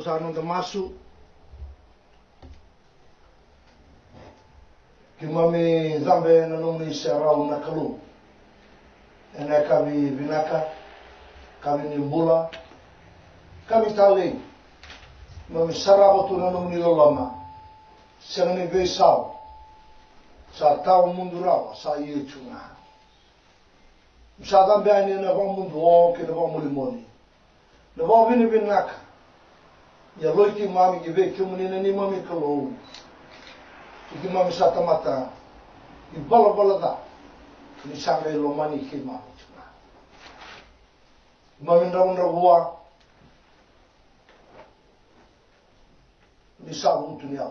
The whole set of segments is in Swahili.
Sandu masuk kimami zambe na nung ni serau na kalu ene kami binaka kami nimbula kami tali mami sarabo tu na nung ni lolama siang ni besau sa tau mundu rawa sa iu chunga sa dambe ani na bang mundu o ke na bang mulimoni na bang bini binaka ya loiti mami gibe kimunina ni mami kalau iki mami sata mata i bala da ni sanga lo mani ki mami mami raun rawa ni sabu tunia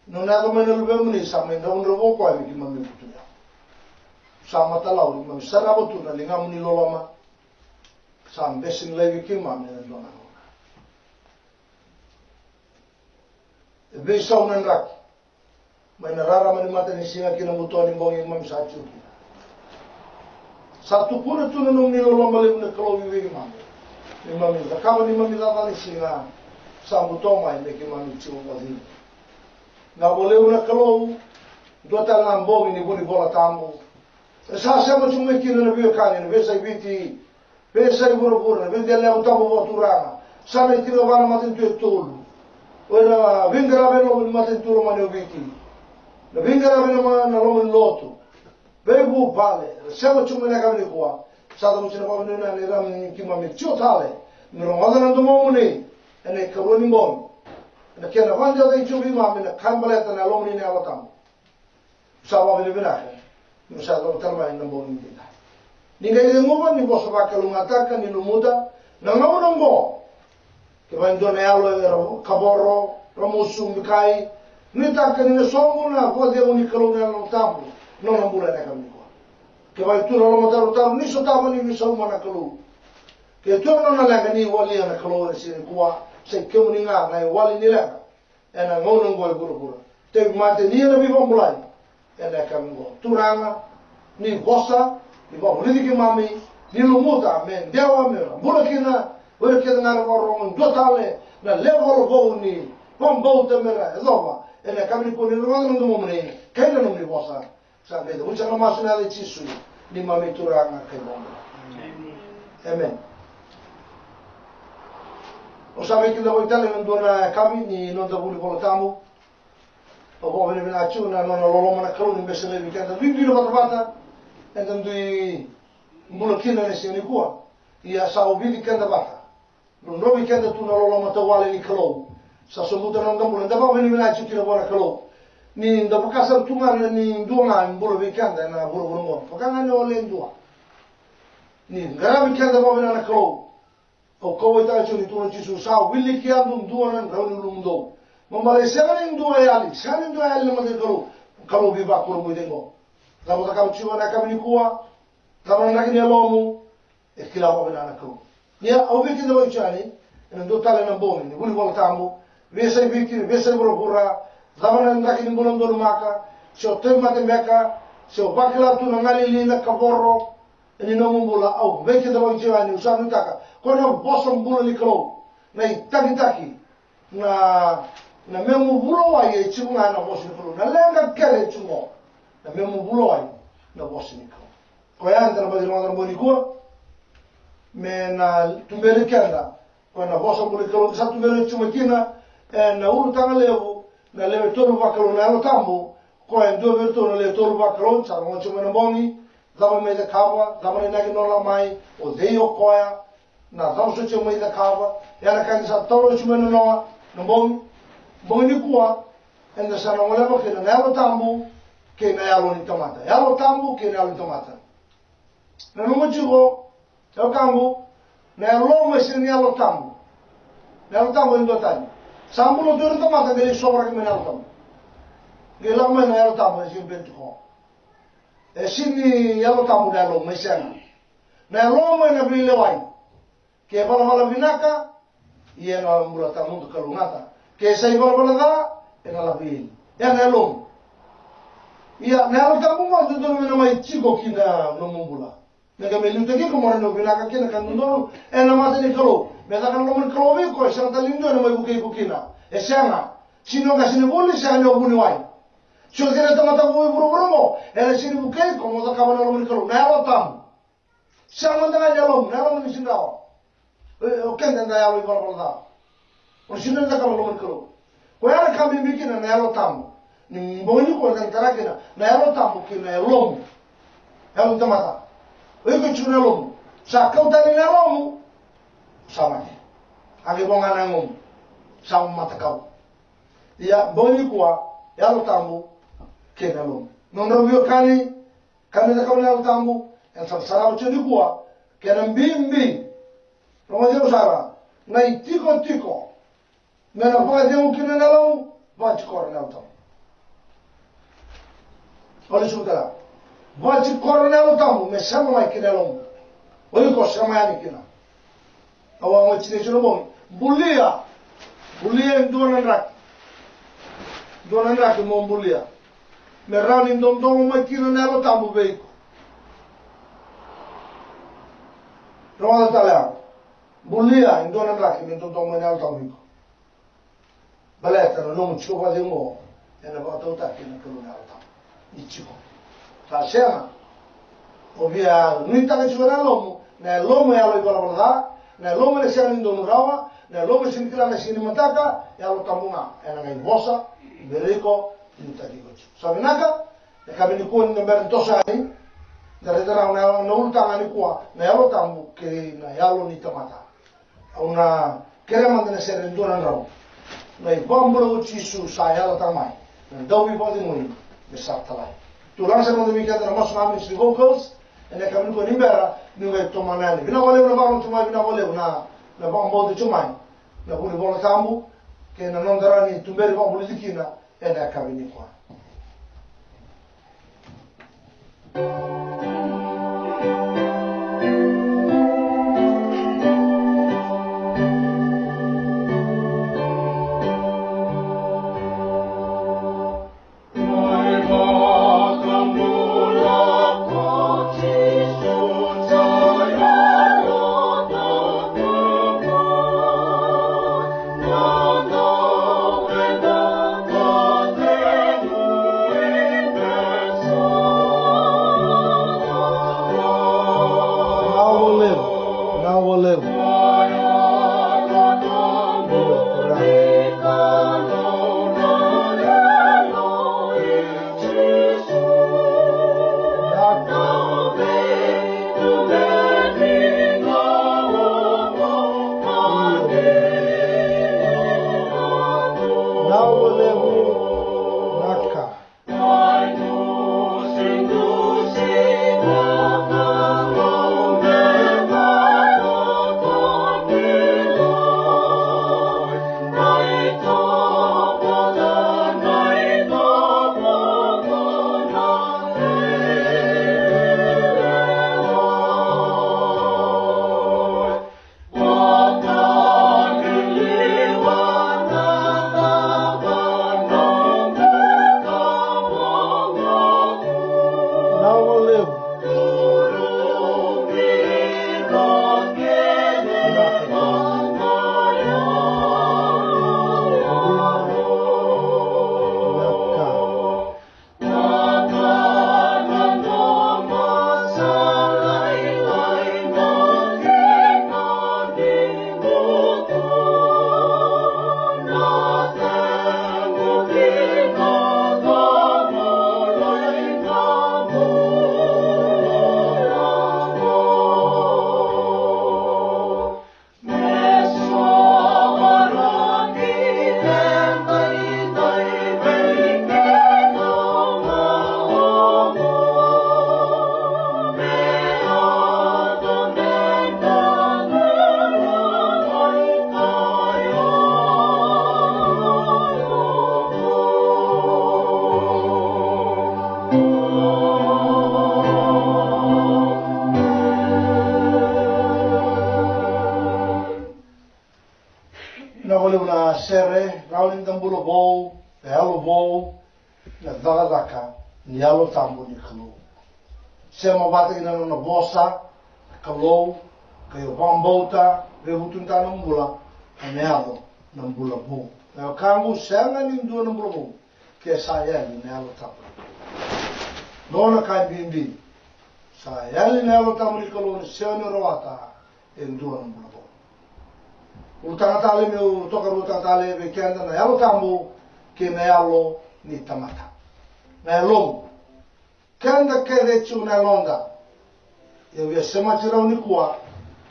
no nada mena lube muni sama raun rawa ko ki mami tunia sama talau ni mami sarabo tu na linga muni lo lama sam besin lagi ki mami na dona Besau nan rak, may nararaman ni mata ni singa kinamutuan ni bong imam sa chuki. Satu pun itu nung nilolombalim na kalawiwi mami. Ni mami, kama ni mami lata ni singa sa mutoma ni kimami chimu wadi. Na boleh na kalaw, dua tangan bong ni buni bola tamu. Sa sama cuma kina na biyo kani, besai biti, besai bura-bura, benda lewat tamu waturanga. Sana itiro bana matin tuyo tulu. Ora vingara beno matin turo mani obiti. Na vingara beno na lomin loto. Begu pale, sema chuma na kami kwa. Sada mchina pa beno na ram ni kima me chotale. Ni romada na domo muni. ene karoni bon na kena wande da ichubi ma mena kambaleta na lomni ne alatam sawa bele bena musa lo talma ina bon ni ninga ile ngoma ni boso bakalungataka ni lumuda na ngawno ngo ke bando na yalo kaboro romusu mbikai ni taka ni songo na ko de uni kalunga no tamu no na bula na kamiko ke vai tu lo motaro taru ni so tamu ni so mana kalu ke tu no na langa ni wali na kalu si kuwa se ke uni nga na wali ni la ena ngawno ngo guru te mate ni na bi bombulai ena kamiko turanga ni bosa ni ba boleh ke mami ni lumuta men dewa mera bulakina wala ke ngara ron dotale na level go ni pombo temera ezoma ene kamni ko ni ron ndo momne kaina no ni bosa sa de uncha no masuna de chisu ni mami turanga ke bomba amen o sabe que da itale ndo na kami ni no da buli voltamu o bo vene na chuna no no lo mana kalu ni besele weekend bibi no bata en dan dui mulakina ne sini kuwa ia sa obili kenda bata non robi kenda tu na lo mata wale ni kalo sa somuta non da mulen da ba veni na chukira bona kalo ni da pakasa tu ngar ni duanga mbulo weekend na buru buru mo pakanga ne ole ndua ni ngara weekend ba veni na kalo o ko ita chu ni tu no chisu sa willi ki andu ndua na rauni lumdo mambale sevani ndua yali sani ndua yali mo de kalo bi ba kuru mo dengo Kamu tak kamu cium nak kamu ni kuah, kamu nak ni alamu, ikhlas apa benar aku. Nia, awak kita bawa cani, ini dua tali nambung ini, boleh bawa tamu, biasa fikir, biasa berpura, kamu nak ni bulan dulu maka, seotem mati mereka, seobaklah tu nangali lina kaboro, ini namun bola, awak kita bawa cani, usah ni tak, kau nak bosan bulan ni kalau, naik taki, na memu bulan aja, cuma nak bosan kalau, na lengkap kere cuma. Na mesmo buloi na bosnico. Koyan na ba dirwa na boniko me na tumbere kenda. Ko na bosa buliko sa tumbere chumakina na ulu tanga levo na leve tolu bakalo na no tambo ko en do verto na le tolu bakalo sa mo chuma na bongi dama me de kava dama ne nagi no la mai o deio koya na dama so chuma de kava ya na kan sa tolu chuma no bongi kuwa en da sa no le ba kena na tambo que na yalo ni tomata. Yalo tambu que na yalo ni tomata. Na no mochigo, eu kambu, na yalo mesin yalo tambu. Na yalo tambu indo tani. Sambu no duro tomata dele sobra que me yalo tambu. Gela me na yalo tambu esin bentiko. Esini yalo tambu na yalo mesena. Na yalo me na bile wai. Que bala vinaka, e na mulata mundo kalungata. Que sai bala da, e na la bil. Ya na yalo. Ia, na alo tambu mo tu tolu na mai chico kina no mumbula. Na ka melu teki ko moreno bila ka kina kan no e na mate ni kalo. Me da kan lo mun kalo vi ko sa ta lindo na mai buke bukina. E sanga, sino ka sine boli sa no buni wai. Cho kena tamata mo buru mo, e na sine buke ko mo da ka na lo mun kalo. Na alo tambu. Sa man da ya lo, na lo mun sinda. O kenda da ya lo ibal bal da. O sine da ka lo mun kalo. Ko ya ka mi bikina na alo tambu. Ni mboni ko dan tarakina na yalo tambu kina yalom yalo tamata oyo ko chuna lom sa kauta ni yalom sama ni age bonga nangum sama mata kau ya mboni ko yalo tambu kina lom non rovio kani da kau yalo tambu en sa sara chuni ko kena mbimbi romo de usara na tiko na pa de kina yalom va chikor yalo tambu. Olha isso lá. Volte coronel tambo, me chama mais que nelom. Olha o que chama aí que não. Awang macam ni cuma bom. Bulia em dua nandrak mau bulia. Merau ni dom macam ni nelo tambo baik. Rawat talah. Bulia em dua nandrak ni dom nelo tambo. Balai terus nom cuba dia mo. Ena bawa tahu tak kena keluar tambo. Ichigo. Tasema. Ovia nuita que chuvera lomo, na lomo ya lo igual verdad, na lomo le sean indo nurawa, na lomo sin kila na sin mataka, ya lo tambunga, ena ngai bosa, beriko, nuita digo. Sabinaka, de kabini ko ni ber tosa ni, da redara na ulta ngani ko, na ya lo tambu ke na ya lo ni tamata. Una kere mandana sere ndona rau mai bambula uchisu sayala tamai dawi bodi muni besar talai tulang sa mga demikian na mas namin si vocals ene kami ko nimbera nunga tomanani bina wale na bang tumai bina wale na bang de tumai na buni bola tambu ke na nondarani tumberi bang politikina ene kami ni kwa sere rauling tambulo bow the hello bow na dagadaka ni alo tambu ni kalo sema bata ina na bosa kalo kayo bambota rehutun tanong bula amealo ng bula bow na kangu senga nindu ng bula bow kaya saya ni alo tambu nona kay bimbi saya ni alo tambu ni kalo ni seno rawata endu ng bula bow utang tali meu toka utang tali me kenda na yalo tambu ke na yalo ni tamata na long kenda kede chu na londa eu ia sema tira ni kwa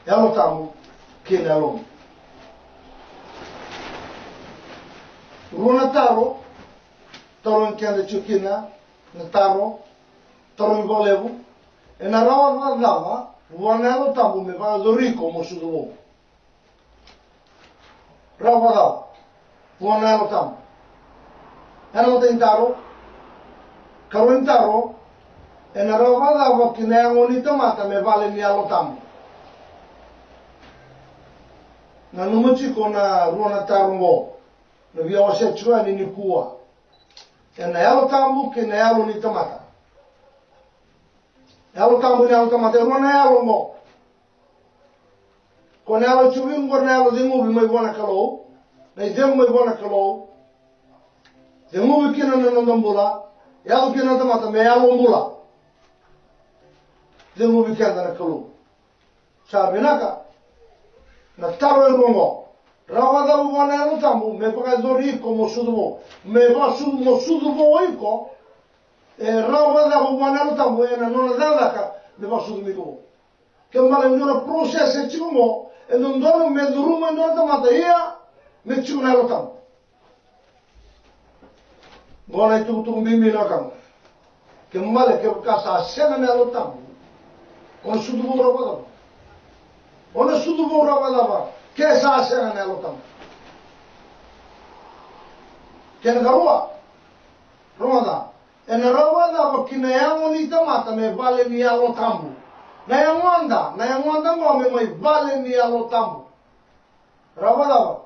yalo tambu ke na long runa taro taro kenda chu kina na taro taro golevu e na rawa lava wana yalo tambu me va lorico mo sudo Rawada, buona elo tam. Elo te intaro, karo intaro, e na rawada wa kinea ni tamata me vale ni elo tam. Na numuchi ko na ruana tarongo, na via wa se chua ni nikua. E na elo tamu ke na elo ni tamata. Elo tamu ni elo tamata, ruana elo mo. Ko na alo chubing ko na alo dingo may buona kalo na ideng may buona kalo dingo kina na nandambula yalo kina tamata me alo mbula dingo kina na kalo sabi naka na taro rongo rawada buona alo tambu me paka dori ko mo sudubo me va mo sudubo iko e rawada buona alo tambu e na nona daka me va sudubo que mala ngora processo chimo e non dono me duruma non ta mata ia me chuna lo tam bona tu bimi na kam ke male ke ka sa sena me lo tam on sudu bo ona sudu bo ba ke sa sena me lo tam ke na garua roda en roda ba kina yango ni tamata me vale ni alo tambu na yangwanda ngo me mai vale ni alo tambu roda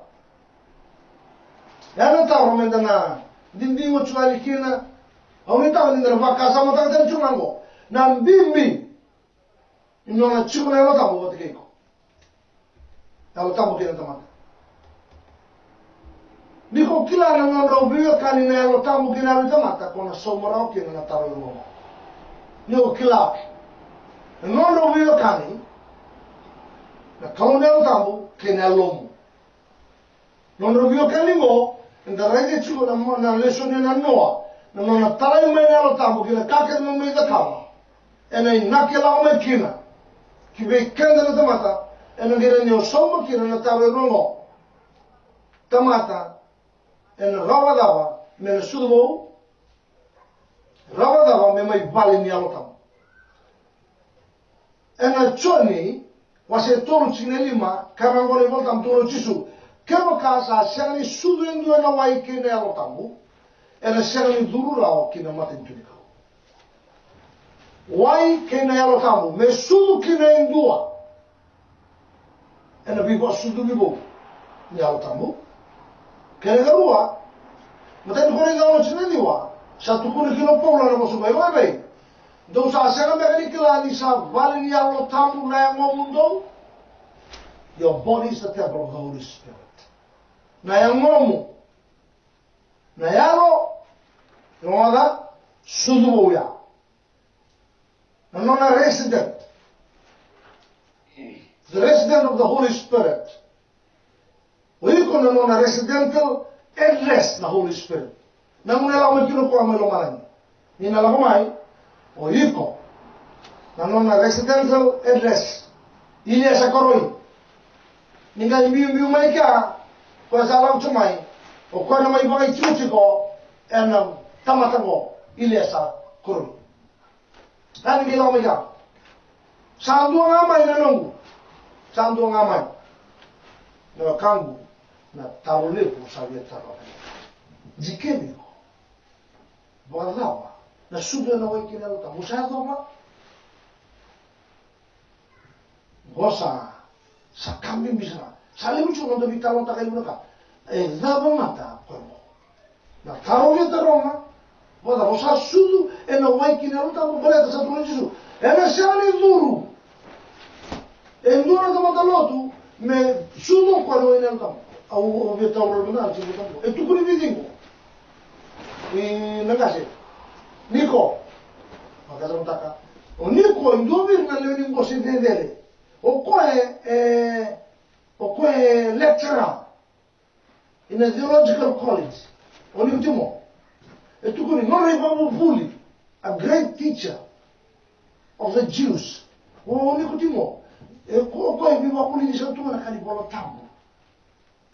yana ta romenda na dindingo chuali kina aunita ni ndra kasa mata tan chunango na mbimbi inona chukuna alo tambu watikeko alo tambu kina tamata Niko kila na ngondro biyo kani na alo tamu kina alo tamata kona somorao kina na taro yumo. Niko kila ngondro biyo kani na kaune alo tamu kina alomu. Ngondro biyo kani mo nda rege chuko na lesoni na noa na ngona tara yume na alo tamu kina kake no me da kama. Ena inakela ome kina kibe kenda na tamata ena gira nyo somo kina na taro yumo. Tamata en rawadava me sudubo rawadava me mai vale ni alotam en a choni wase toro chinelima karangole voltam toro chisu kemo kasa sengani sudu endu na wai kene alotamu en a sengani durura o kina matin tunika wai kene alotamu me sudu kina endua en a bibo sudu bibo ni alotamu kene garua matan kore gawo chineli wa satu kuri kilo pola na mosu bai bai do sa sanga megani kila ni sa vale ni alo tamu na yang mundo your body is the temple of the Holy Spirit na yang ngomu na yalo ngoda sudu ya na nona resident the resident of the Holy Spirit we ko na nona residential address the Holy Spirit. Namuna la kino kwa melo malani. Nina la mai o iko. Na residential address. Ile sa koroi. Ninga mbiu mai ka kwa sala chumai. O kwa na mai bai chuchiko en tamatango ile sa koroi. Ani ngila mai ka. Sandu ngamai na nongu. Sandu ngamai. Na kangu na tarole po sabia tarole jikeni balawa na sudo na wiki na luta musado ma gosa sa kambi misra sale mucho ndo vitalo ta kai luka e dava mata komo na tarole taroma boda gosa sudo e na wiki na luta mo bala sa tuno jisu e na sale duru e ndura da matalotu me sudo kwa no ina luta au vieta urabuna ci butambo e tu kuri vidingo e nagase niko magaza mtaka o niko ndovi na leo ningo se vedere o ko e lecturer in a theological college o niko timo e tu kuri non rivamo bully a great teacher of the Jews o niko timo e ko e viva bully di santo na kali bolo tambo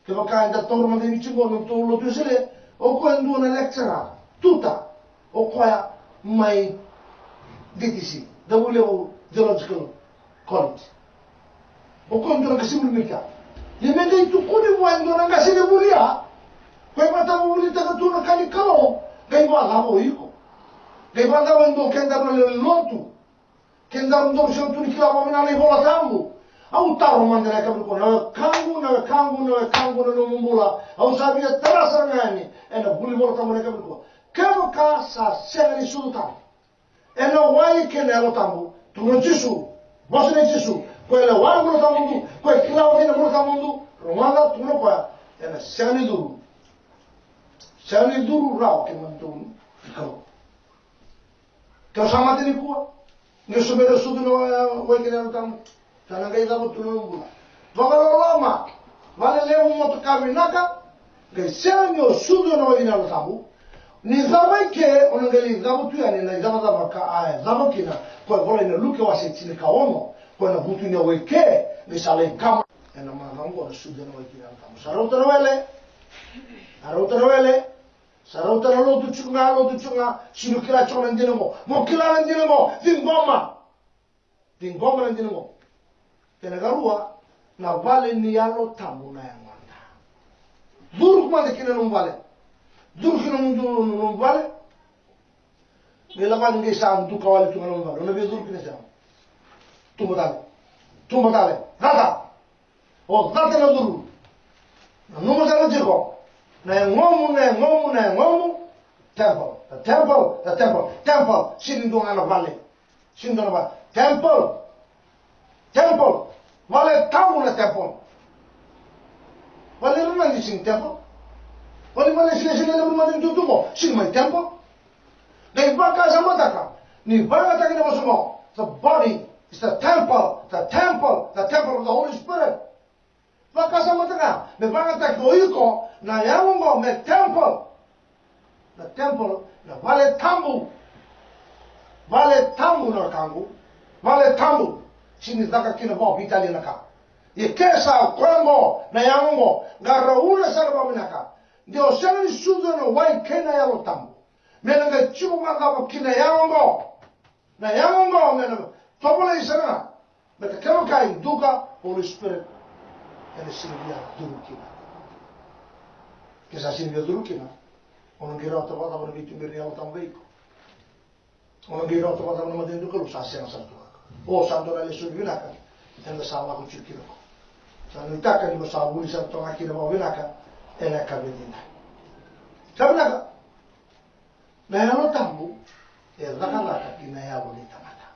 che va a torno di vicino non tu lo tusele o quando una lectura tutta o qua mai DTC da volevo theological college o quando non si mica le menge tu come quando non si ne volia poi mata volita che tu non cani calo che va la voico che va da quando che andava nel lotu che andava dove sono tu che la mamma ne vola tambo au taro mandere kabiko na kangu na no mumbula au sabia terasa ngani ena buli mora tamone kabiko kama kasa sengani sultan ena wai kenelo tambu tuno jisu bosne jisu ko ela wai mora tambu ko klawo dina mora tambu romala tuno kwa ena sengani duru rao ke mantu ko to samatini ko ngeso bero sudu no wai kenelo tambu Tana gai dabo tulungu. Vagalolama. Vale leo moto kaminaka. Gai senyo sudo no ina lo tabu. Ni zama ke onangali dabo tu yani na zama daba ka ai zama kina. Ko bola ina luke wase tini ka ono. Ko na butu ni weke ni sale kama. ena magango sudah no ikira tamu sarauta wele sarauta lo tu chunga sinu kila chona ndingo mo kila ndingo dingoma ndingo tena garua na vale ni yalo tamu na yangwanda duru kuma de kina no vale duru kina no vale nela kan nge sam tu kawali tu no vale no be duru kina sam tu modale rata o rata na duru no modale jiko na ngomu temple sindong ana vale temple vale tamu na temple vale rumah di sing temple vale sini na rumah di tutumo sing mai temple na ibaka sama taka ni banga taka na masumo the body is the temple of the Holy Spirit baka sama taka me banga taka oiko na yango me temple na vale tambu na kangu vale tambu sini taka kina bo vitali naka ye kesa kwango na yango ngarauna sana bo naka ndio sana ni sudo no wai kena yalo tambu mena nga chibu ngaba kina yango na yango mena tobola isana meta kama kai duka Holy Spirit ene silvia durukina kesa silvia durukina ono gira to bada bona bitu ngiri yalo tambeiko ono gira to bada bona madendo kalu sasena sartu o santo na lesu vinaka enda sama ku chikiro sanu taka ni masabu ni santo akina mo vinaka ena kabedina sabnaka na yalo tambu e zaka kina yalo ni tamata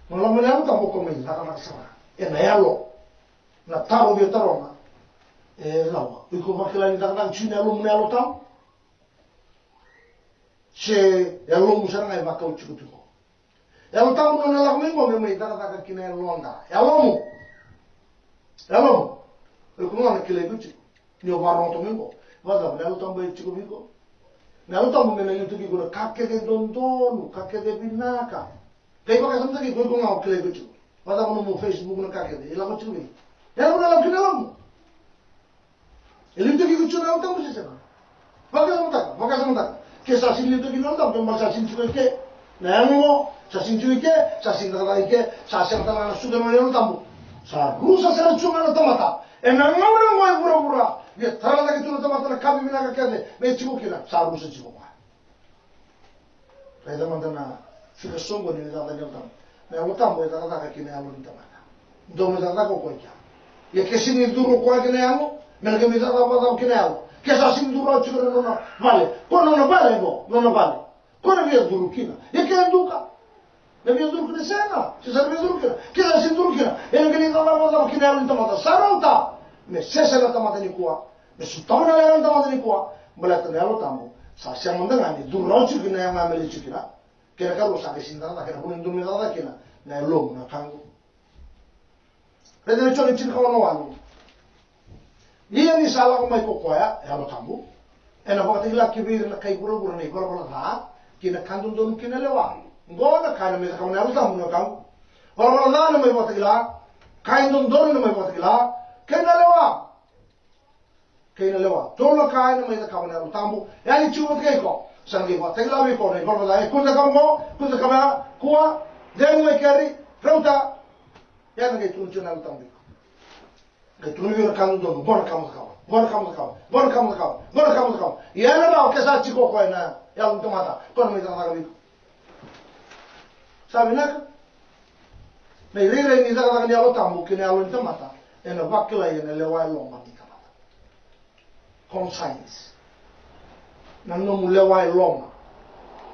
mola mena yalo tambu ko me zaka sama ena yalo na taro bi taroma lawa iko makila ni zaka china yalo mena yalo tam che yalo musara ngai makau chikutu yalo tamu na la mingo me taka kina londa yalo ko na kile guchi ni o baron to mingo vaza yalo tamu e chiko mingo yalo tamu me yutu ki gona kakke de dondonu kakke de binaka kai baka samta ki ko na kile guchi vaza mo Facebook na kakke de ila guchi ni yalo na la kina lamu elitu ki guchi na tamu se sana baka samta ke sa sin litu ki londa ko ma sa sin chiko ke na yango sasin juike sasin daraike sasin tanga sudah no tambu sa rusa sera chuma no tamata enanga ngoi pura ye tara lagi tu tamata na kabi mina ka kende me chibukina sa rusa chibuka reda mandana fika songo ni da da tam na utambo da da ka kina alu tamata domo da ko koika ye kesini duro kwa kina yango me ke mi da da kina yango ke sasin duro chukura no vale kono no vale no vale kono via duro kina ye ke duka Nabi durukina sana, sesar nabi durukina, kita sin durukina. Yang kini tamata kina alun tamata sarauta, me sesar tamata ni kuah, me sutama na tamata ni kuah, belat na alun tamu. Sasiang mandangani duraucu kina yang ameli cukina, kira kalau sakit sinta tak kira punin dumi tak kina, na lom na kangu. Jadi cuma cina kawan walu. Ia ni salah kumai kokoya, alun tamu. Enak waktu gila kibir na kai buru ni, kalau dah, kina kandung dom kina lewat. Ngona kana me kamna alta mun kam wala na me botila kain don me botila kena lewa tolo kain me kamna alta tambu yani chubut kai ko sangi botila we ko ne ko da kunza kama kuwa denu me kari rauta yani ke tun chuna alta tambu ke tun we kan don gona kam yana ba ke sa chiko ko na ya un tomata kon me da ga sabi nak na irere ni daga daga ni alo tamu kini alo nita mata ena vakila ena lewai loma ni kamata conscience na nomu lewai loma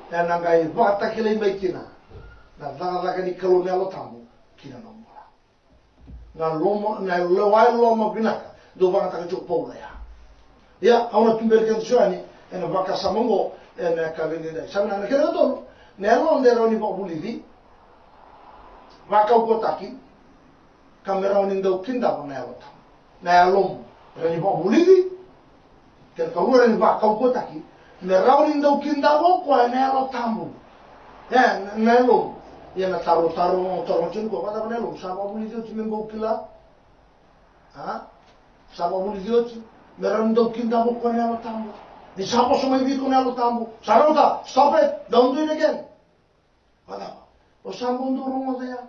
ena ngai vata kila imbai kina na daga daga ni kalu ni alo tamu kina nomora na loma na lewai loma binaka do vanga taka chuk poula ya auna tumbel kan suani ena vaka samongo ena kavini dai sabi na kena tolo nelo ndero ni bo bulivi vaka ukotaki kamera uninda ukinda ko na yalom rani bo bulivi ken kawura ni vaka ukotaki ne rauninda ukinda ko na yalo tambu ya nelo ya na taro chun ko pada nelo sama bulivi timembo kila Sama muli dioti, merando kindamo ko na tambo. Di sapo sumaybi ko na tambo. Sarota, stop it, don't do it again. Wala. O sambo ndurong mo kaya.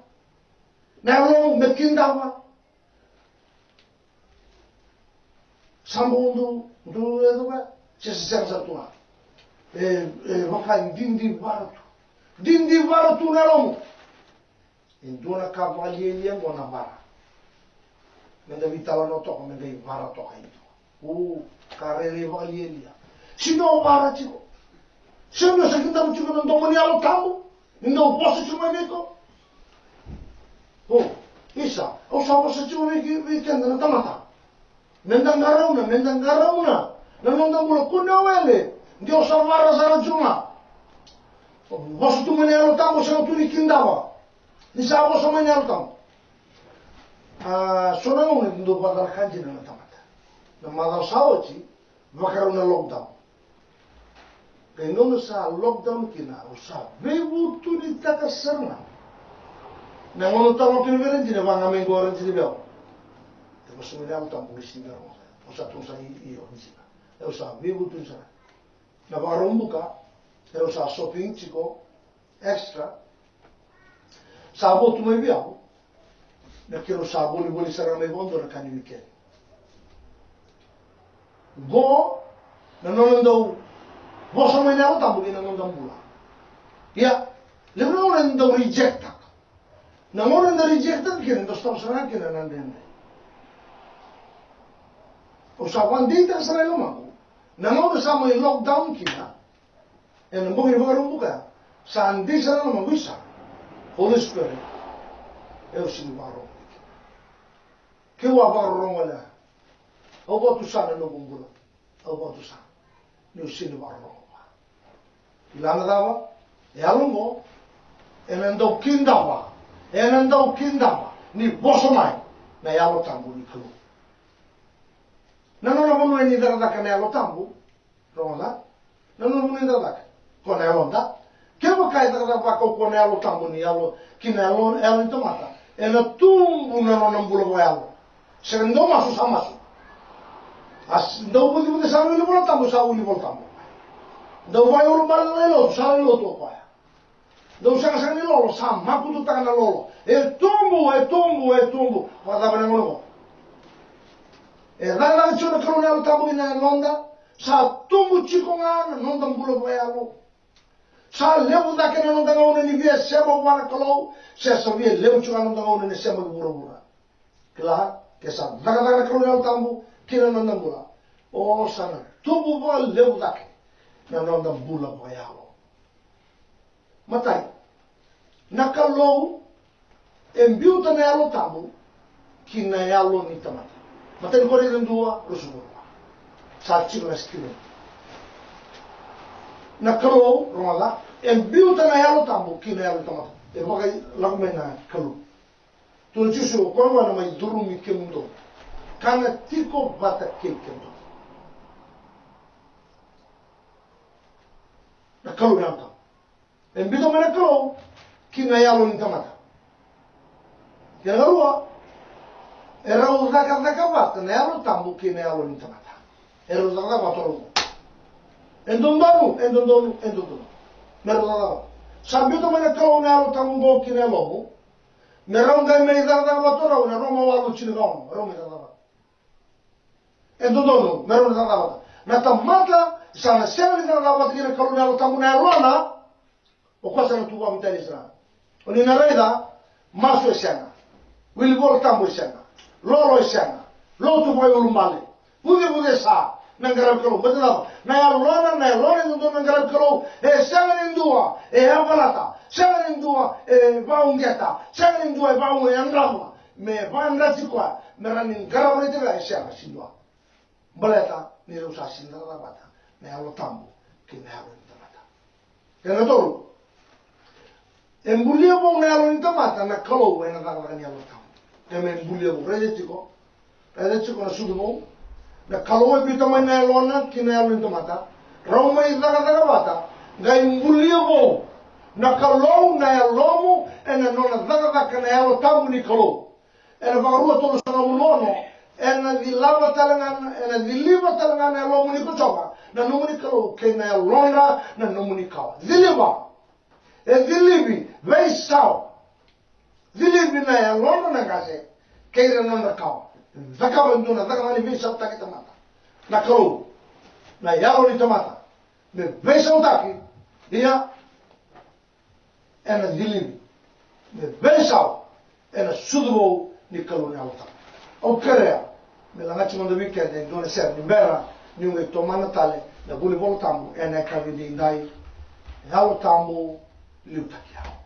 Nalo mekindama. Sambo ndu edo ba? Sesa sartua. Wakai dindi varatu. Dindi varatu nalomo. Induna cavalieri ngona vara. Menda vitala no toko menda vara toka itu. Karere valieri. Sino vara chiko. Sino sakinda mchiko ndo mani alo tamu. Ndo posso chuma neko. Isa. O sawo sa chuma weekend na tamata. Menda ngarauna. Nanonda mulo kuna wele. Ndio savara zara chuma. Posso chuma ne alo tamu sa tuni kindawa. Ni sawo sa mani alo tamu. Sona ngone ndo badal kanji na tamata. Na madal saochi vakaruna lockdown. Kaya nono sa lockdown kina usa bebu tuni taka serna. Na ngono tamo kinveren jine vanga mengo oran jine bel. Te masumina utam polisi ngaro. Usa tunsa iyo nisina. E usa bebu tunsa. Na varumbuka e usa shopping chiko extra. Sabo tu mai biao. Na kiro sabo ni boli sara mai bondo na kani weekend. Go na nono ndo Bosa mai nalo tambu ina ngondam bula. Ya, lembra ora ndo rejecta. Na ora ndo rejecta che ndo sto sarà che non andende. O sa bandita sarà lo mangu. Na ora siamo in lockdown kina. E non vuoi buka. Sa andi sarà lo mangu sa. Holy Spirit. E o si baro. Che wa baro wala. O bo tu sa no bumbula. O bo tu sa. Ni si baro. Ilana dawa, alungo, enendo kindawa, ni bosomai, na yalo tambu ni kalu. Nanono bunu ni darada kana yalo tambu, ronda, nanono bunu ni darada, kona yalo da, kemo kai darada bako kona yalo tambu ni yalo, kina yalo tomata, ena tumbu nanono bulo yalo, serendo masu samasu, as ndo budi sawi ni bulo tambu. Dau vai ulu balelo, sa lo to pa. Dau sang ni lolo sam, maku tu takana lolo. E tumbu. Pada bana ngono. E rara chona krona lo tabu ina londa, sa tumbu chikonga nonda bulo boyalo. Sa levu da kana nonda ngone ni via semo wana kolo, se so via levu chona nonda ngone ni semo bura. Kela ke sa daga krona lo tabu kina nonda bura. O sana tumbu bo levu da na nonda bula boyalo. Matai, nakalou embiuta na yalo tabu kina yalo ni tamata. Matai kore rendua rusubur. Sachi na skile. Nakalou romala embiuta na yalo tabu kina yalo tamata. E bagai lagmena kalu. Tu chusu ko wana mai durumi kemundo. Kana tiko bata kekendo. Na kalu nanta. Embito mana kalu kina yalo ni tamata. Kira garua. Era uzaka bata na yalo tambu kina yalo ni tamata. Era uzaka bata ro. Endondonu. Mero uzaka. Sambito mana kalu na yalo tambu kina yalo. Meronga me uzaka bata ro na Roma walu chinigon. Roma uzaka bata. Endondonu. Mero uzaka bata. Na tamata sana sema ni uzaka kina kalu na yalo tambu na yalo na. O cosa non tu vuoi mettere in strada? O in arreda, maso e sena. Willi vuole tambo e sena. Loro e sena. Loro tu vuoi un male. Vuoi sa. Non grave che lo. Ma no, na lona non non grave che lo. E sena in due. E avalata. Sena in due. E va un ghetta. Sena in due va un andrava. Me va andarsi qua. Me ran in grave di là e sena si due. Baleta ni lo sa sin dalla bata. Ne allo tambo che ne allo in tamata. Che ne tolo. Embulia bo na yalo ni tamata na kalo we na daga ni yalo tam. Eme embulia bo rede chiko na sudu mo. Na kalo we bita mai na yalo na kina yalo ni tamata. Rau mai daga bata. Ga embulia bo na kalo na yalo mo ena nona daga na yalo tam ni kalo. Ena varu to sana ulono ena di lava talangan ena di liva talangan e lo muni ko choka na no muni ko ke na londa na no muni ka diliva e dilivi vei sao dilivi na ya londa na gase ke re no na ka zaka banduna zaka mani vei sao ta mata na ko na yaro ni tomata me vei sao ta ki dia ena dilivi me vei sao ena sudumo ni kalu ni alta o kerea me la ngati mondo weekend in dove ser ni bera ni un toma natale da buli voltambo e ne kavi di dai e allo tambo liuta chiao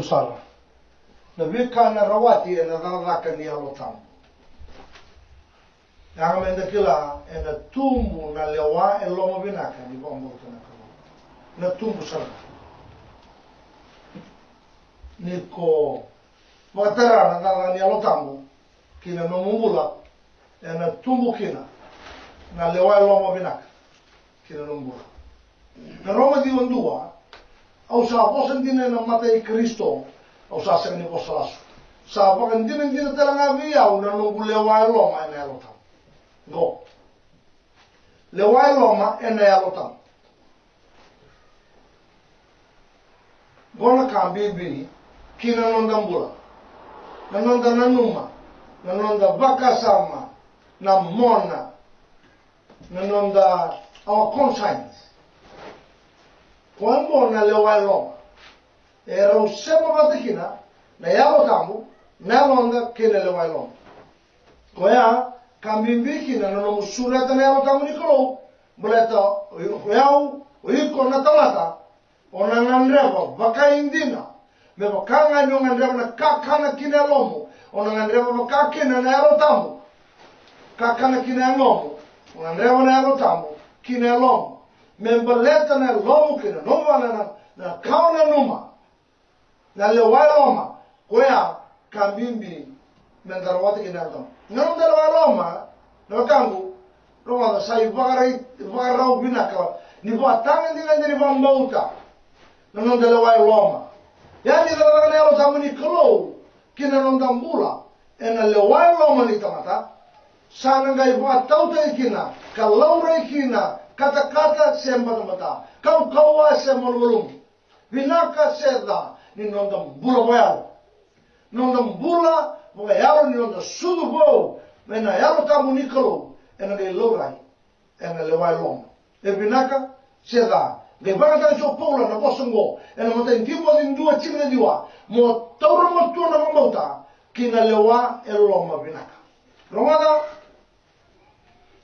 Sala. Na vika na rawati e na raraka ni alotam. Nga menda kila e na tumbu na lewa e lomo binaka ni bombo na kalo. Na tumbu sala. Niko matara na raraka ni alotam kina no mumbula e na tumbu kina na lewa e lomo binaka kina no mumbula. Na Roma di ondua au sa posen dine na matei Kristo au sa se ni posalas sa pakan dine dine talanga via au na no lewa loma ene alotam go lewa loma ene alotam gona kambi bini kina nonda mbula na nonda nanuma na nonda vaka sama na mona nanonda our conscience. Quando na lewai loma, era o sema batikina, na yalo tamu, na londa ke na lewai loma. Koya, kambimbiki na nono musurata na yalo tamu nikolo, boleta, oyau, oiko na tamata, ona nandreva, baka indina, me bakanga nyo nandreva na kakana kine lomo, ona nandreva bakakina na yalo tamu, kakana kine lomo, ona nandreva na yalo tamu, kine lomo. Membaleta na lomo kina noma na kauna numa na lewai loma koya kambimbi mendarawati kina lomo ngano da lewai loma na kangu roma da sai vagarau binaka ni batanga ni vambauta ngano da lewai loma yani da na yalo tamuni klo kina nondambula ena lewai loma ni tamata sana ngai batauta ikina kalaura ikina kata-kata sembata-mata, kau-kaua semololum, vinaka seda ni nondam bula boyalo, nondam bula boyalo ni nondam sudu bo, mena yalo tamu nikolo, ena de lorai, ena lewai lom, e vinaka seda, de bangata so pola na bosongo, ena mata intimo din dua chimne diwa, mo tauro mo tuana mamauta, kina lewa eloma vinaka. Romada,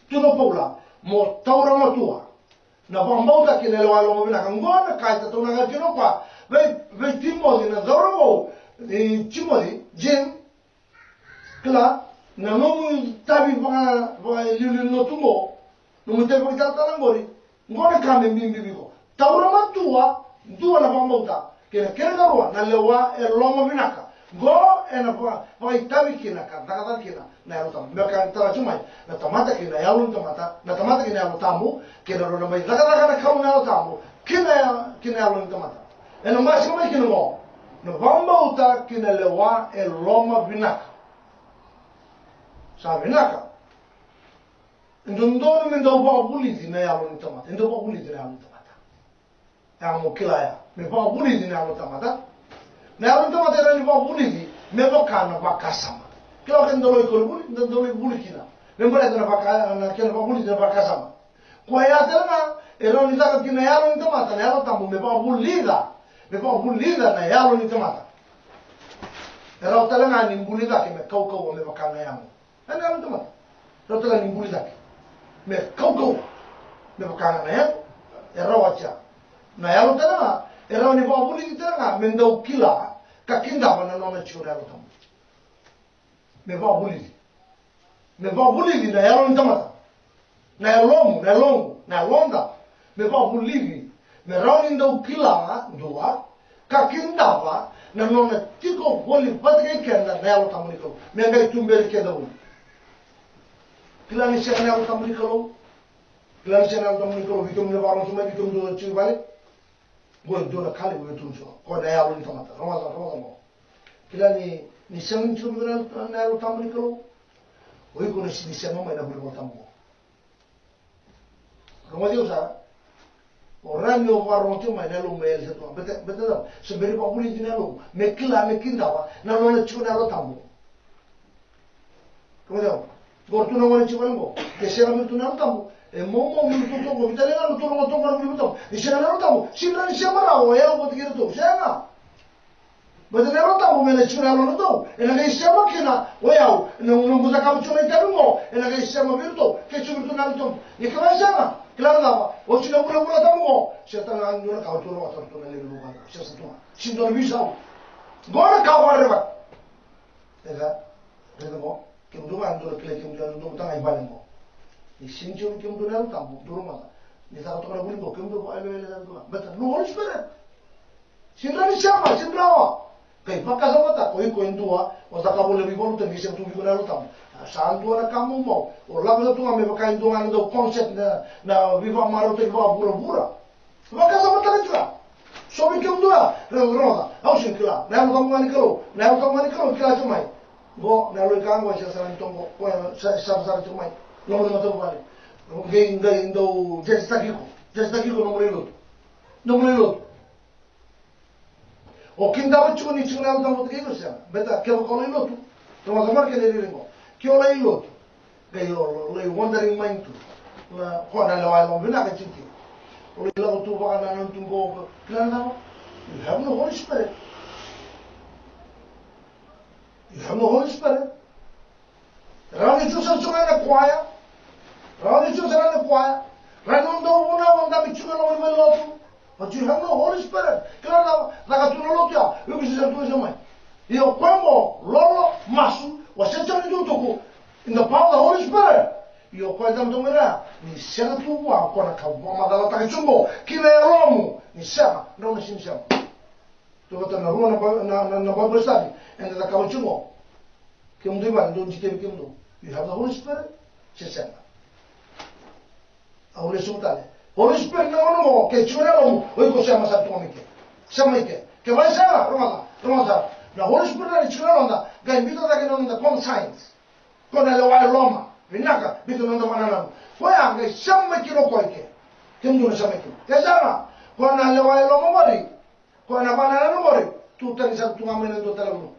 tuno pola. Mo taura matua na bambauta kine lewa lomo bina kangona kaita tona ngatino kwa ve timodi na zoramo timodi jen kla na nomu tabi va lili no tumo nomu te va tata ngori ngona kame mbimbi biko taura matua dua na bambauta kine kergarwa na lewa lomo binaka go ena va itabi kina kata kina na yalo tamu mereka tara cumai na tamata kina yalo tamata na tamata kina yalo tamu kina ro na mai daga na kau na yalo tamu kina yalo tamata ena mas kama kina mo na vamba uta kina lewa loma binaka sa binaka ndondoro mendo ba bulidi na yalo tamata ndo ba bulidi na yalo tamata ya mo kilaya me ba bulidi na yalo tamata na yalo tamata era ni ba bulidi me ba kana ba kasama kila kan dolo buli kina membole na baka na kena buli na baka sama kwa ya tena ero ni zaka kina yalo ni tamata na yalo tamu me ba bulida na yalo ni tamata ero tala na ni bulida ke me kau me baka na yamo ana yalo tamata ero tala ni bulida ke me kau me baka na yamo ero wacha na yalo tala ero ni ba bulida tala me ndau kila kakinda bana no me chura yalo tamu me va bulidi na yalo ntamata na yalomu na londa me va bulidi me rauni ndo kila ndua kakindava na nona tiko boli patke kenda na yalo tamuniko me ngai tumberi kenda un kila ni sena yalo tamuniko vitum ne varon tuma vitum do chivale go do na kali go tumso ko na yalo ntamata roma mo kila ni sema chubi na yalo tamuniko oi kuna si sema mai na bulu tamu roma dio sa orang yo varon tuma na lo mel se to beta se beri pa buli dinalo me kila me kindawa na lo na chuna lo tamu como dio gortu na wala chibango ke sera me tuna tamu e momo mi to go vitale na to lo to ngaro mi tamu ni sera na tamu sinra ni sema ra o ya bo tigere to sera beta na tamu me na chuna lo to e na ke sema kina o ya no buza ka chuna itarumo e na ke sema virto ke chubi na to ni ka va sema claro dava o chuna bula tamu se ta na no ka to ro to na le lu ga se sa to sin do visa gora ka wa reba eda mo che un domani lo che un domani vale mo e sinjo che un domani tambo durma ni sa to na buli ko che un domani vale la durma beta no hol spera sinra ni chama sinra kai pakka samata koi ko indua o sa ka bole vi volte mi se tu vi ko tambo sandu na kamu mo o la ko tu me pakka indua na do concept na viva maro te va bura pakka samata na chura so vi che un dua roda au sin kila na mo tamani kalo kila chumai go na lo kango sa sa ntongo ko sa chumai no mo mato vale ngai ndo jesta kiko no mo lo o kinda ba chuni chuna ndo mo tgino sa beta ke ko lo tu to ma gamar ke le ringo ke o lo ngai lo wandering mind tu na ko na lewai lo bina ka chiki o la ko tu ba na non tu go na you have no Holy Spirit. You have no Holy Spirit. Rani chusa chunga na kwaya. Rani chusa na kwaya. Rani ndo una michuga lo me lotu. But you have no Holy Spirit. Kala na ka tu no lotia. You bi se tu se mai. Io kwemo lolo masu wa se chani do toko in the power of the Holy Spirit. Io kwa dam do mera ni sera tu wa ko na ka wa madala ta chumbo kile romu ni sema no na shin sema. Tu kata na ruwa na Bible study and the ka chumbo. Kim do ba ndo jike kim do. You have the Holy Spirit. Se sema. Holy Spirit. Holy Spirit na mo ke chura romu o ko sema sa tu amike. Sema ike. Ke vai sema Roma. The Holy Spirit is children ga invito da che non da con science con le Roma vinaka bito non da manana poi anche siamo che lo qualche che non siamo che sana con le Roma mori con la banana non mori tutta ni sa tu mamma non tutta la uno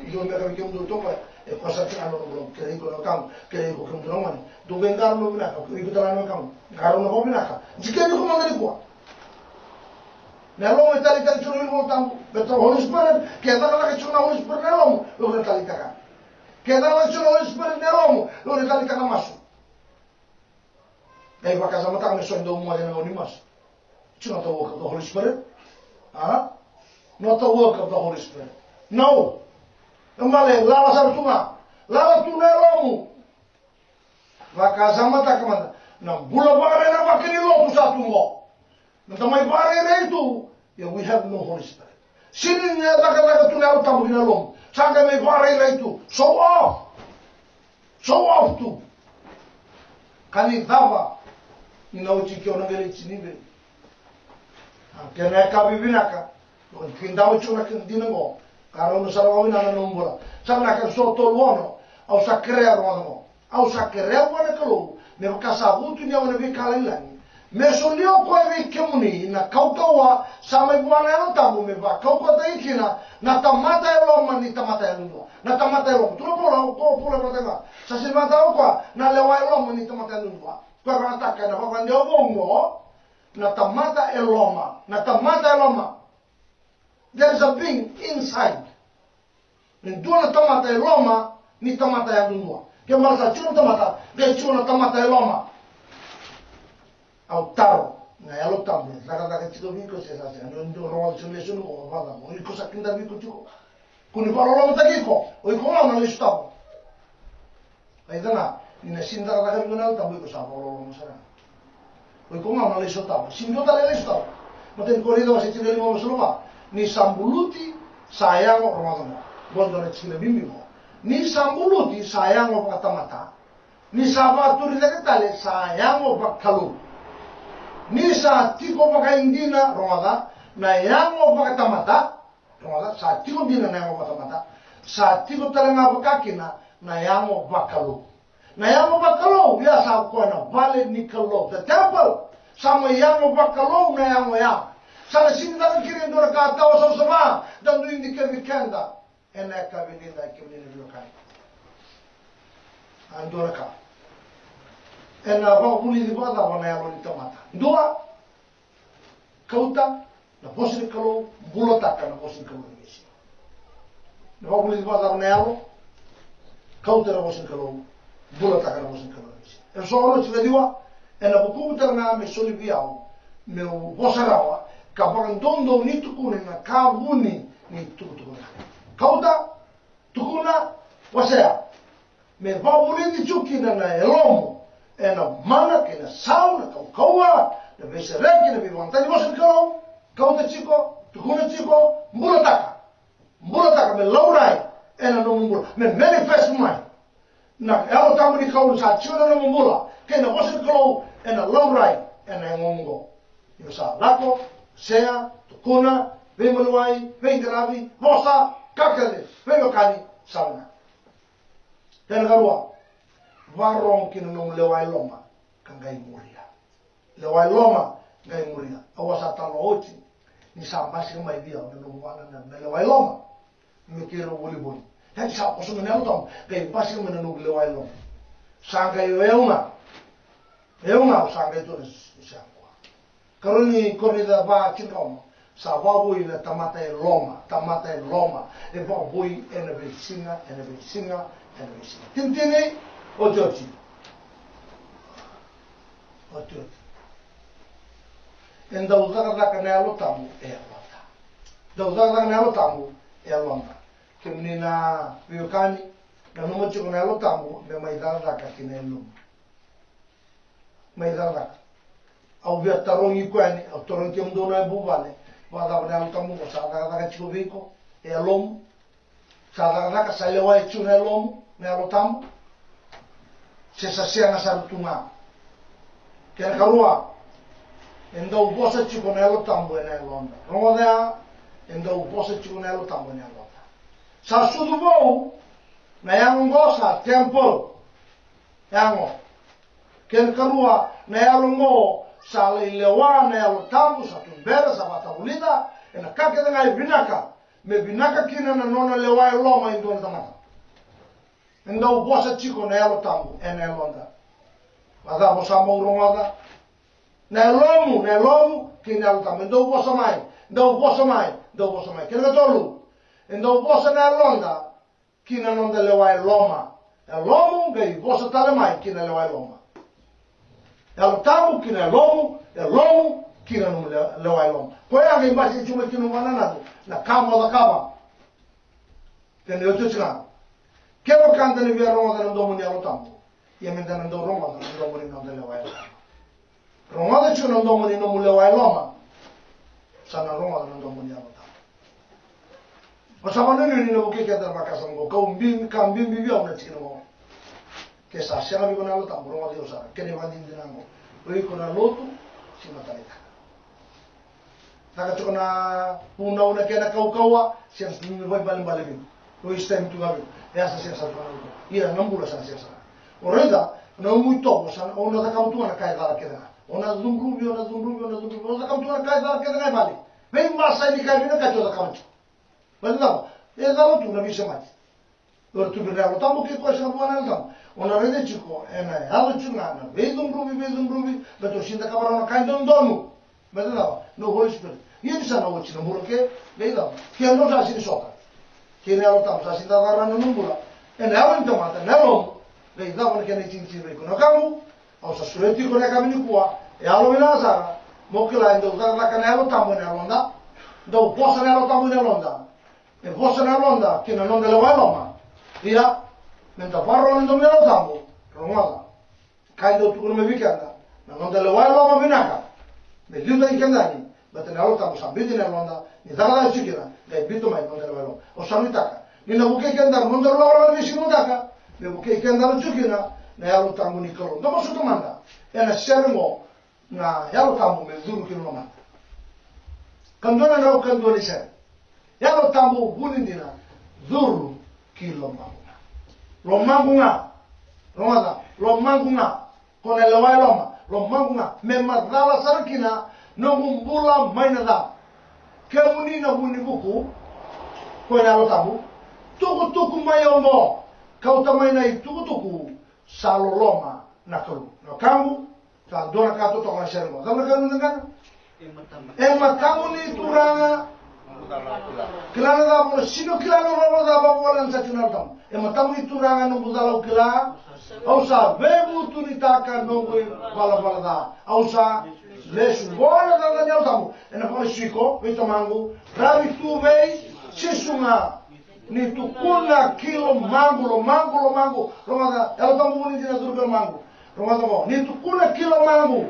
io mi avevo chiamato dopo e cosa ti hanno lo che dico lo campo che dico che non mani dove andarlo vinaka dico da non campo caro non vinaka dice che come andare qua Nelo metali tali churu ilmu tamu betul Holy Spirit kita lagi churu Holy Spirit nelomu lo tali taka kita lagi churu Holy Spirit nelomu lo tali taka masuk dari bakas sama tak mesoin do mo yang ngoni mas it's not the work of the Holy Spirit not the work of the Holy Spirit no kembali lala sar tunga lala tu nelomu bakas sama tak kemana na bula bakare na bakini lo tu satu mo Ntamai bare itu, we have no Holy Spirit. Sini ni ada tu na tamu na lom. Sanga mai bare itu, show off tu. Kani dava, ina uchi kyo na gele chini be. Kena ka bibinaka, kinda uchi na kindina go. Karo no sarawa na nombora. Sanga ka soto luono, au sa crea rono. Au sa crea wana kalo, me ka sabutu ni wana be kalilani. Me solio ko e kemuni na kaukawa sama buana no tamu me va kauka tai kina na tamata e lo mani tamata e ndo na tamata e lo tu pola ko pola patanga sa se mata ko na lewa e lo mani tamata e ndo ko ba ta kana ba ndio bongo na tamata e loma there is a being inside ni dona tamata e loma ni tamata e ndo ke mara chuno tamata de chuno tamata e loma au taro na elo tambe daga chiko biko se sa no ndo ro chule sunu ko vada mo iko sakinda biko chiko kuni parolo mtakiko o iko na listabo aidana ina sinda daga ngona tambe ko sa parolo mo sara o iko na listabo sindo tale listabo moten corrido se chile mo suluma ni sambuluti sayang o romadano bondo na chile bimimo ni sambuluti sayang o patamata ni sabaturi daga tale sayang o bakkalu ni sa tiko baka indina romada na yango baka tamata romada sa tiko dina na yango baka tamata sa tiko talanga baka kina na yango bakalo ya sa ko na vale nikalo the temple sama yango bakalo na yango ya sa sinda na kiri ndora ka tawa sama dan do indike weekenda ena ka binida kibini lokai andora ka ena ba puli di bada wana ya lo tamata dua kauta na posin kalo bulota kana posin kalo ngisi na ba puli di bada wana ya lo kauta na posin kalo bulota kana posin kalo ngisi e so ono tile diwa ena buku terna me solibiao me bosarawa ka bandondo ni tukune na ka buni ni tukuna kauta tukuna wasea me ba puli di chukina na elomo ena mana ke na sauna kaua na vesereki na bivantani mosin kalo kauta chiko tukuna chiko mbulotaka me laurai ena no mbula me manifest mai na elo tamuni kau sa chuna no mbula ke na mosin kalo ena laurai ena ngongo yo sa lako sea tukuna vemaluai vengaravi mosa kakale vengokani sauna tena garua varong kino nung lewai loma kangai muria lewai loma ngai muria awasa talo oti ni sambasi mai dia nung wana na lewai loma mikiro bolibon dan sa poso na nelo tom kai pasi nung lewai loma sanga yoema Eu não sangue tu siangwa. Karuni korida ba chingom. Sa babu ina tamata e loma. E babu ina vicinga. Tintini o Georgi. Enda uzaga kanelo tamu e alonda. Da uzaga kanelo tamu e alonda. Kemnina viukani na numo chikonelo tamu me maidana ka kinelo. Maidana. Au via tarongi kwani, au tarongi mdona e buvale. Wada kanelo tamu ko sa daga chiko viko e alom. Sa daga salewa e chune alom me alotamu. Se sasia na sarutunga. Kaya karua. Enda uposa chikonelo tamu e alonda. Rongodea enda uposa chikonelo tamu e alonda. Sa suduvo na yango sa temple yango ken karua na yango sa lewa na yango tamu sa tumbera sa batabulida ena kake ngai binaka me binaka kina na nona lewa loma indona tamata enda uposa chiko na yango tamu ena londa wada bosa moronga na lomu kina yango tamu enda uposa mai kena tolu enda uposa na londa kina nonda lewai loma. Lomu gai vosa tale mai kina lewai loma. Tamu kina lomu kina num lewai loma. Koe agi mbasi chuma kina mananado na kama da kama. Kene yote china. Kero kanta ni via ronga da ndomu ni tamu. Ia menda ndo ronga da ndomu ni nonda lewai loma. Ronga da chuna ndomu ni nomu lewai loma. Sana ronga da ndomu ni tamu. Pasama nini no ke kata makasam go kambing bibi au na chino mo ke sa shara bi kona lota bro ma diosa ke ne vandin dinango oi kona lotu sima talita taka chona una ke na kaukawa sia sumi vai bale bi oi stem tu gabi essa sia sa kona ira nambula sa sia sa oreda no muito sa ona da kautu na kai dala keda ona zumrubi ona da kautu na kai dala keda ngai bale vem massa ni kai na kacho da kautu. Mas não, é da outra na vista mais. Agora tu vês ela, tá um pouquinho coisa na boa não. Ona rede chico, é na ela chungana, vez rubi, mas tu sinta camarão na cai dono. Mas não vou esperar. E ele já não o tira muro que, vem lá. Que não já se soca. Que ela tá já se dá garrando no muro. É ela então mata, não. Vem lá porque nem tinha tido com o camu. Ao sa sueti com a caminho qua. E alo vem na sara. Mokila ainda usar na canela tá muito na onda. Do poça nela tá muito na onda. E vossa na londa, que na londa lewai loma. Ia, menta farro nendo me lo tambo, rongola. Kaindo tu me vikenda, na londa lewai loma binaka. Me liuda ikendani, bete na lo tambo sambiti na londa, ni dala chikira, dai bito mai londa lewai loma. O samitaka. Ni na buke kenda londa lewai loma ni sinudaka. Me buke kenda lo chikira, na yalo tambo ni kolo. Domo su tomanda. E na sermo na yalo tambo me zuru kiloma. Kandona na o kandoni ser. Yalo tambo bunindina zuru kilo mangunga. Lomangunga. Kone lewai loma. Lomangunga. Me madala sarakina no ngumbula mainada. Kemuni na bunibuku. Kone yalo tambo. Tuku mayongo. Kauta mainai tuku. Salo loma nakalu. No kangu. Dona kato toka sermo. Kama kanu nengana? Matamu ni turanga. Kilana da mo sino kilana mo da ba bolan sa tunal tam. Matamu ni turanga no budala kila. Ausa bebu tunitaka no bala da. Ausa lesu bola da nyal tamu. Ena pa shiko, vitamangu, ravi tu vei sisunga. Ni tu kuna kilo mango. Romada, ela tamu ni dina durga mango. Romada mo, ni tu kuna kilo mango.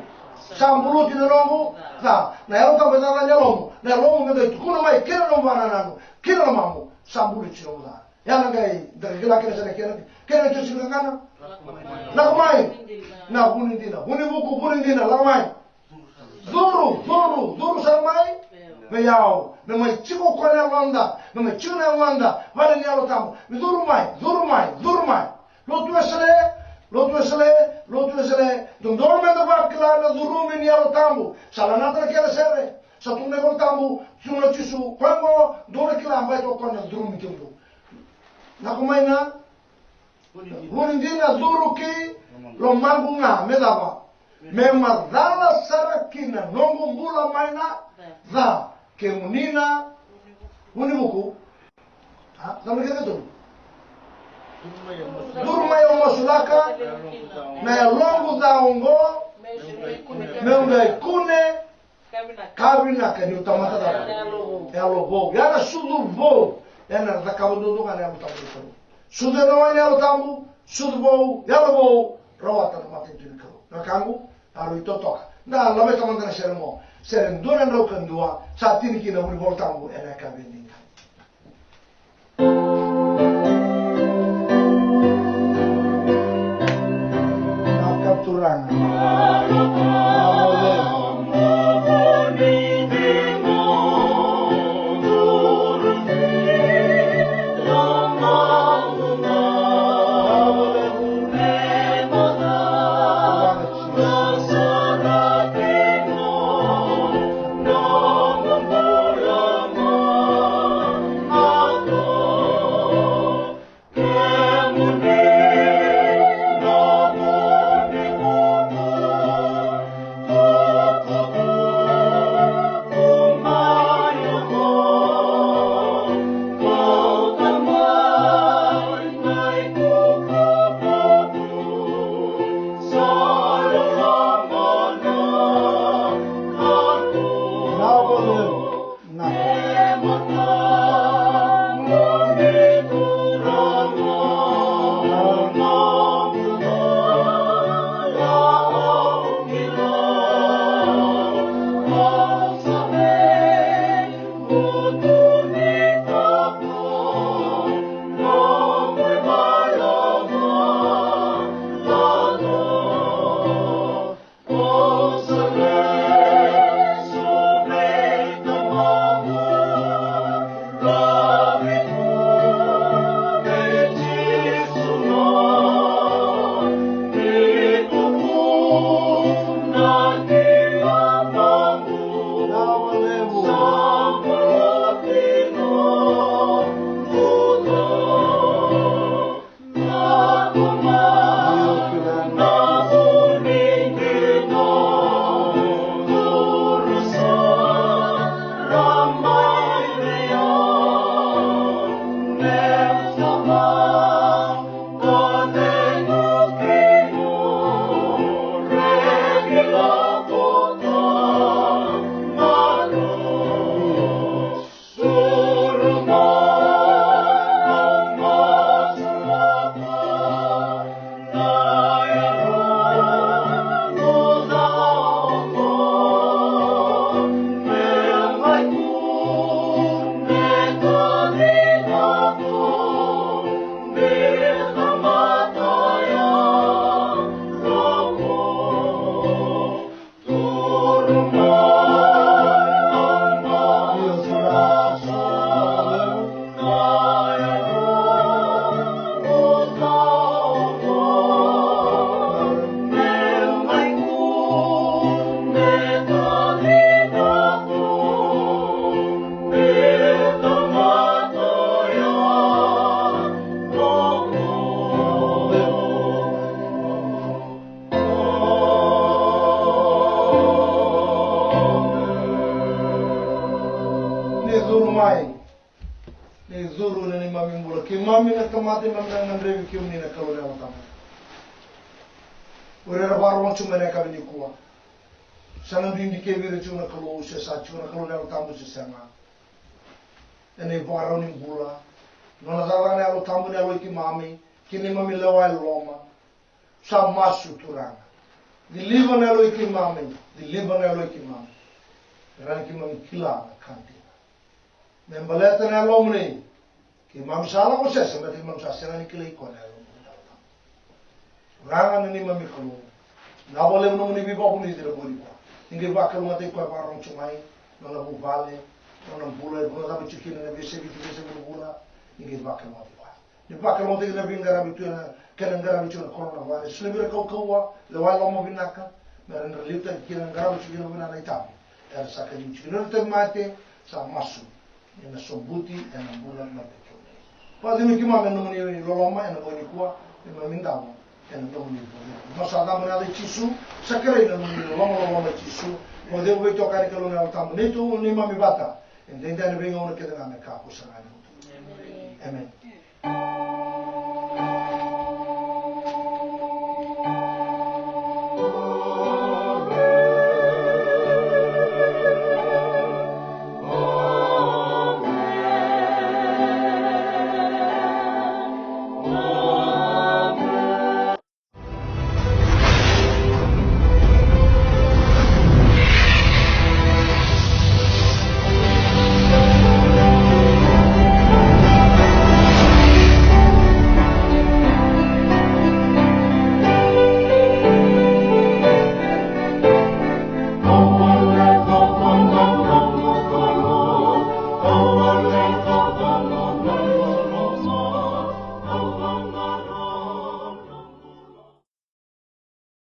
Sambulu tina longo, na ela tamu da nyalomo. Na longo ngai tu kuna mai kira no banana, kira no mambo. Sambulu tina longo. Ela ngai da gila kira sana kira tu sinangana. La mai. Na bunindina, bunibuku bunindina la mai. Zuru samai. Me yao, me mai chico kona wanda, me mai chuna wanda, vale ni alo tamu. Me zuru mai. Lotu esele, dondor me da bakla na zuru me ni alo tamu. Salanata kela sere, satu nego tamu, chuna chisu, kwango, dore kila ambai to kona zuru mi kimbo. Na kumaina, bunindina zuru ki, lo mangunga, me dava. Memang dala sarakina nongo mbula maina da ke munina unibuku. Sama kita tu. Durma yo masulaka na ya longo da ongo meunga ikune kabina kani utamata da ya lobo yana sudu vo yana zakabudu kana ya utamu sudu na wani ya utamu sudu vo ya lobo rawata na mati tulikalo na kangu aru ito toka na labe tamanda na seremo serendona na ukandua satini kina uri voltamu ena kabini na capturana Mami na kamati mamang revi kium ni na kalore awatama. Urera barwang cuma na kabini kuwa. Sana dindi kevire cuma kalau sesa cuma kalore awatama sesama. Ene barwang ni bula. Nona zara na awatama ni aloiki mami. Kini mami lewai loma. Sa masu turanga. Diliva na aloiki mami. Diliva na aloiki mami. Ranki mami kila kantina. Membaleta na lomni. Ki mami sala ko siya, sabi natin mami sasira ni kilay ko na yung mga rangan ni mami kalu. Nawala mo naman ibiba ko ni Dirabuli ko. Hindi ba kalu natin ko parang chumay, nang nabubali, nang nambulay, kung nabi chikin na nabi sa bula, hindi ba kalu natin ko. Hindi ba kalu natin nabing garabi ito na, kanang garabi ito na coronavirus. Sulibira kawa, lawal mo binaka, meron reliutan, kinang garabi ito na binanay tabi. Dahil sa kanyang chikin. Nung mati, sa masu, yung nasumbuti, yan ang bulan na. Pwede mo kimama naman yung loloma, yan ang kuwa, yung mamindamo. en no ni masada mana le chisu sakare no ni lomo chisu mo de ube to kare kalo na tamu netu ni mami bata en denda ne venga ona ke na ka ko sana amen